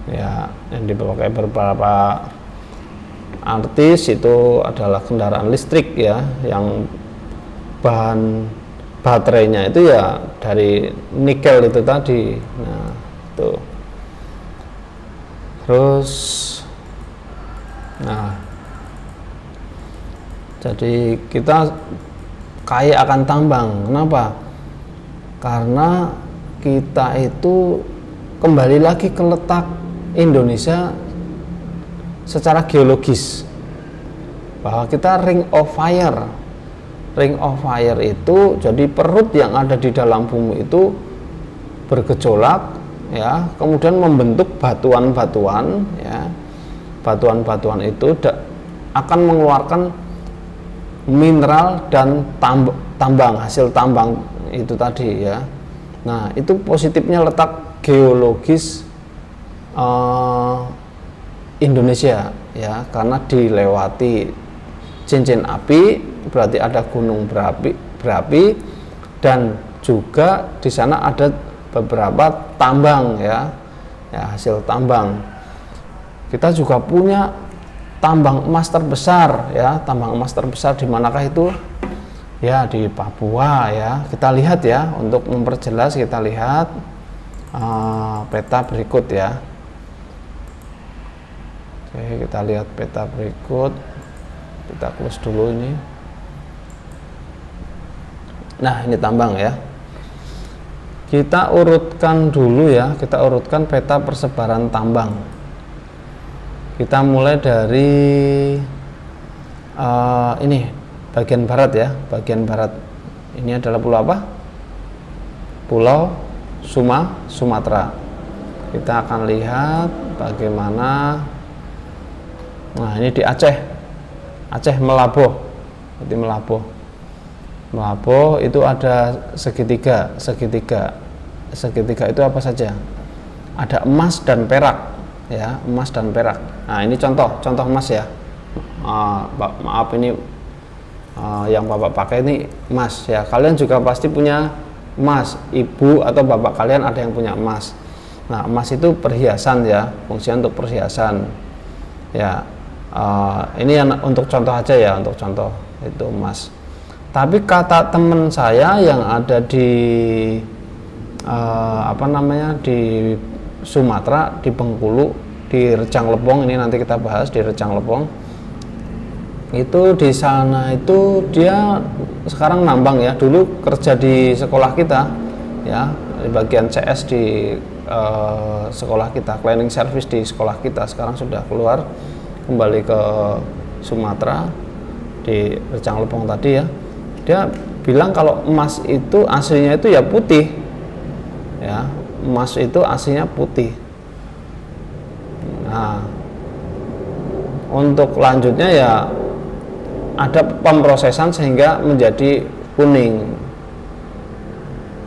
ya, yang dipakai beberapa artis itu adalah kendaraan listrik ya, yang bahan baterainya itu ya dari nikel itu tadi. Nah itu terus, nah jadi kita kaya akan tambang. Kenapa? Karena kita itu kembali lagi ke letak Indonesia secara geologis, bahwa kita ring of fire. Ring of fire itu jadi perut yang ada di dalam bumi itu bergejolak ya, kemudian membentuk batuan-batuan ya. Batuan-batuan itu akan mengeluarkan mineral dan tambang, hasil tambang itu tadi ya. Nah, itu positifnya letak geologis Indonesia ya, karena dilewati cincin api, berarti ada gunung berapi dan juga di sana ada beberapa tambang ya, hasil tambang. Kita juga punya tambang emas terbesar ya, tambang emas terbesar di manakah itu? Ya di Papua ya. Kita lihat ya, untuk memperjelas kita lihat peta berikut ya. Oke, kita lihat peta berikut. Kita close dulu ini. Nah, ini tambang ya. Kita urutkan dulu ya, kita urutkan peta persebaran tambang. Kita mulai dari ini bagian barat ya, bagian barat. Ini adalah pulau apa? Pulau Sumatera. Kita akan lihat bagaimana. Nah, ini di Aceh Melaboh. Jadi Melaboh itu ada segitiga itu apa saja? Ada emas dan perak ya, emas dan perak. Nah, ini contoh emas ya. Maaf ini yang Bapak pakai ini emas ya. Kalian juga pasti punya emas, ibu atau bapak kalian ada yang punya emas. Nah, emas itu perhiasan ya, fungsinya untuk perhiasan ya. Ini yang untuk contoh aja ya, untuk contoh itu emas. Tapi kata teman saya yang ada di di Sumatera, di Bengkulu, di Rejang Lebong, ini nanti kita bahas di Rejang Lebong. Itu di sana itu dia sekarang nambang ya. Dulu kerja di sekolah kita ya, di bagian CS di sekolah kita, cleaning service di sekolah kita. Sekarang sudah keluar kembali ke Sumatera di Rejang Lebong tadi ya. Dia bilang kalau emas itu aslinya itu ya putih ya, emas itu aslinya putih. Nah, untuk lanjutnya ya ada pemrosesan sehingga menjadi kuning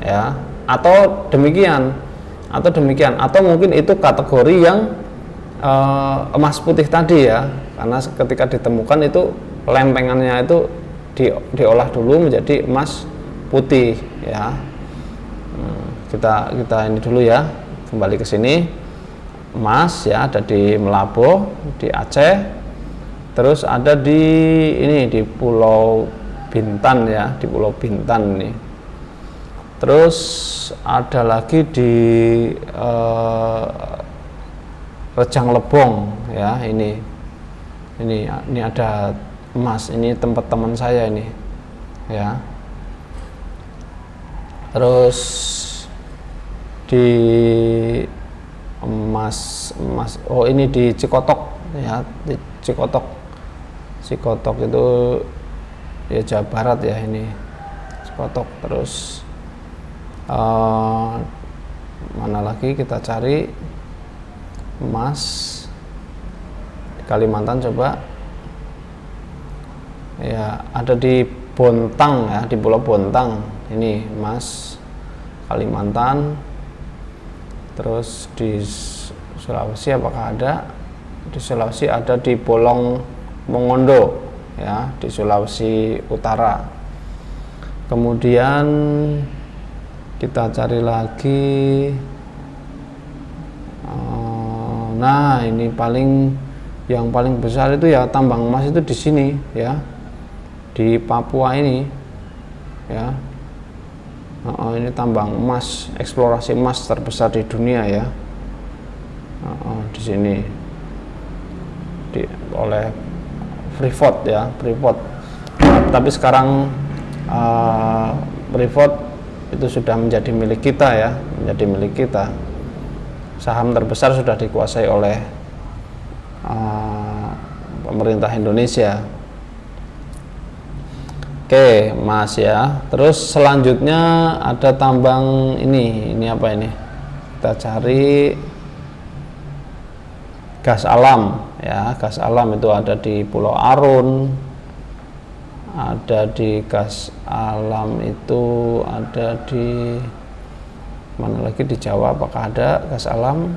ya, atau demikian atau mungkin itu kategori yang emas putih tadi ya, karena ketika ditemukan itu lempengannya itu diolah dulu menjadi emas putih ya. Kita ini dulu ya, kembali ke sini. Emas ya ada di Melaboh, di Aceh, terus ada di ini di Pulau Bintan ya, di Pulau Bintan nih. Terus ada lagi di Rejang Lebong ya, ini ada emas, ini tempat teman saya ini ya. Terus di emas oh ini di Cikotok ya, di Cikotok itu ya Jawa Barat ya, ini Cikotok. Terus mana lagi kita cari emas di Kalimantan, coba ya, ada di Bontang ya, di Pulau Bontang ini emas Kalimantan. Terus di Sulawesi apakah ada? Di Sulawesi ada di Bolong Mongondo ya, di Sulawesi Utara. Kemudian kita cari lagi Nah, ini yang paling besar itu ya tambang emas itu di sini ya, di Papua ini ya. Ini tambang emas, eksplorasi emas terbesar di dunia ya. Di sini oleh Freeport ya, Freeport. Tapi sekarang Freeport itu sudah menjadi milik kita ya, menjadi milik kita. Saham terbesar sudah dikuasai oleh pemerintah Indonesia. Oke, Mas ya. Terus selanjutnya ada tambang ini apa ini? Kita cari gas alam ya. Gas alam itu ada di Pulau Arun. Ada di gas alam itu ada di mana lagi di Jawa, apakah ada gas alam?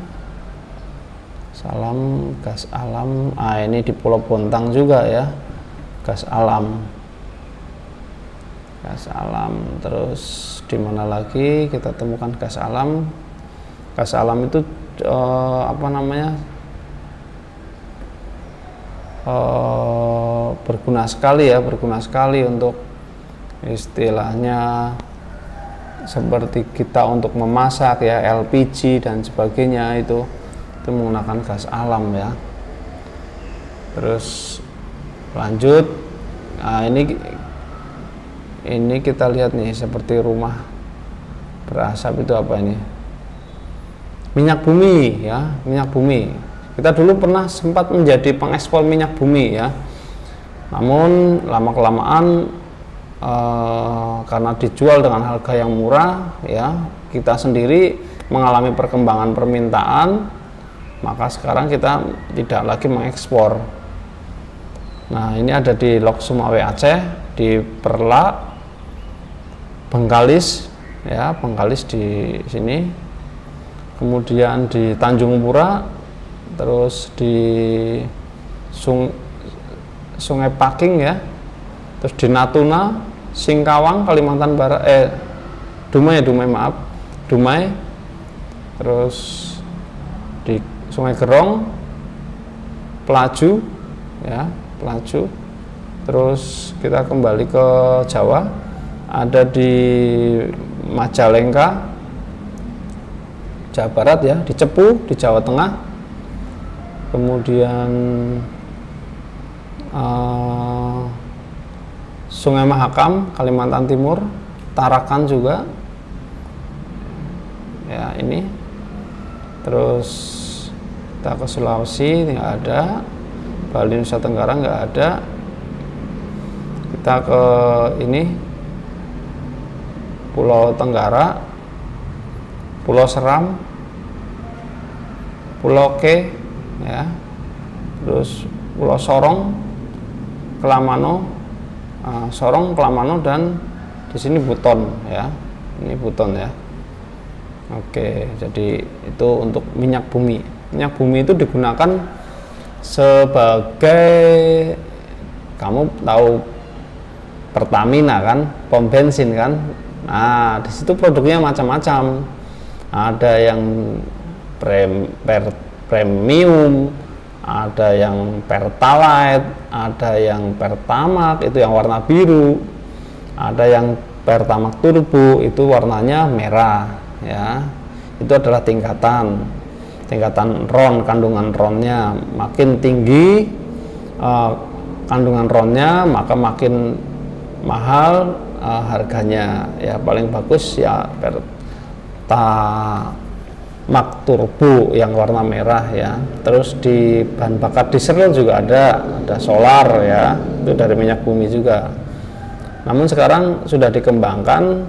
Gas alam. Ini di Pulau Bontang juga ya. Gas alam. Gas alam. Terus di mana lagi kita temukan gas alam? Gas alam itu apa namanya? Berguna sekali untuk istilahnya seperti kita untuk memasak ya, LPG dan sebagainya itu menggunakan gas alam ya. Terus lanjut, nah ini kita lihat nih seperti rumah berasap itu apa ini? Minyak bumi ya, minyak bumi. Kita dulu pernah sempat menjadi pengekspor minyak bumi ya. Namun lama-kelamaan karena dijual dengan harga yang murah ya, kita sendiri mengalami perkembangan permintaan, maka sekarang kita tidak lagi mengekspor. Nah, ini ada di Lok Sumawe Aceh, di Perla, Bengkalis ya, Bengkalis di sini. Kemudian di Tanjung Pura, terus di Sungai Paking ya, terus di Natuna, Singkawang, Kalimantan Barat, Dumai, terus di Sungai Gerong, Pelaju ya, Pelaju. Terus kita kembali ke Jawa, ada di Majalengka, Jawa Barat ya, di Cepu di Jawa Tengah. Kemudian Sungai Mahakam, Kalimantan Timur, Tarakan juga ya ini. Terus kita ke Sulawesi nggak ada, Bali Nusa Tenggara nggak ada. Kita ke ini Pulau Tenggara, Pulau Seram, Pulau Ke ya, terus Pulau Sorong, Kelamano, Sorong, Kelamano, dan di sini Buton ya, ini Buton ya. Oke, jadi itu untuk minyak bumi. Minyak bumi itu digunakan sebagai, kamu tahu Pertamina kan, pom bensin kan. Nah, di situ produknya macam-macam. Ada yang premium, ada yang Pertalite, ada yang Pertamax itu yang warna biru, ada yang Pertamax Turbo itu warnanya merah ya. Itu adalah tingkatan RON, kandungan RON-nya makin tinggi, kandungan RON-nya maka makin mahal harganya ya. Paling bagus ya Pertamax Turbo yang warna merah ya. Terus di bahan bakar diesel juga ada solar ya, itu dari minyak bumi juga. Namun sekarang sudah dikembangkan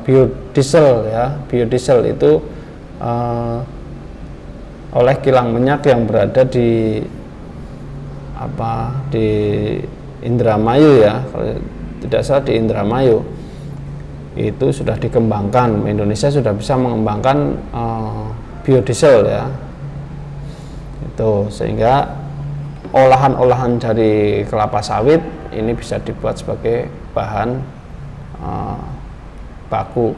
biodiesel ya. Biodiesel itu oleh kilang minyak yang berada di Indramayu ya, kalau tidak salah di Indramayu. Itu sudah dikembangkan, Indonesia sudah bisa mengembangkan biodiesel ya. Itu sehingga olahan-olahan dari kelapa sawit ini bisa dibuat sebagai bahan baku